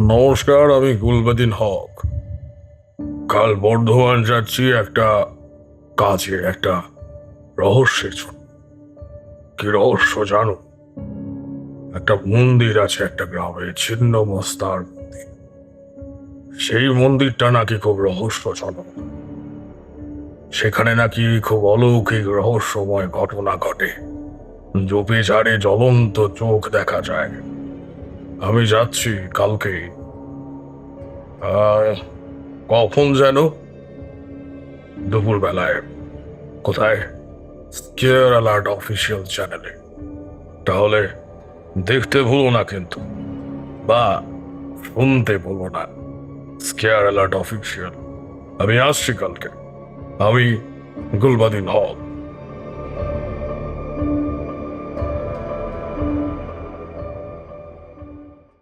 নমস্কার, আমি গুলবাদিন হক। কাল বর্ধমান যাচ্ছি একটা কাজে, একটা রহস্যের জন্য। কি রহস্য জানো? একটা মন্দির আছে একটা গ্রামে, ছিন্ন মস্তার মন্দির। সেই মন্দিরটা নাকি খুব রহস্যজনক। সেখানে নাকি খুব অলৌকিক রহস্যময় ঘটনা ঘটে। জোপে ঝাড়ে জ্বলন্ত চোখ দেখা যায়। আমি যাচ্ছি কালকে। আহ, কখন যেন? দুপুরবেলায়। কোথায়? স্কেয়ার অ্যালার্ট অফিসিয়াল চ্যানেলে। তাহলে দেখতে ভুলো না কিন্তু, বা শুনতে ভুলো না। Scare alert official. আমি আসছি কালকে। আমি গুলবাদিন হক।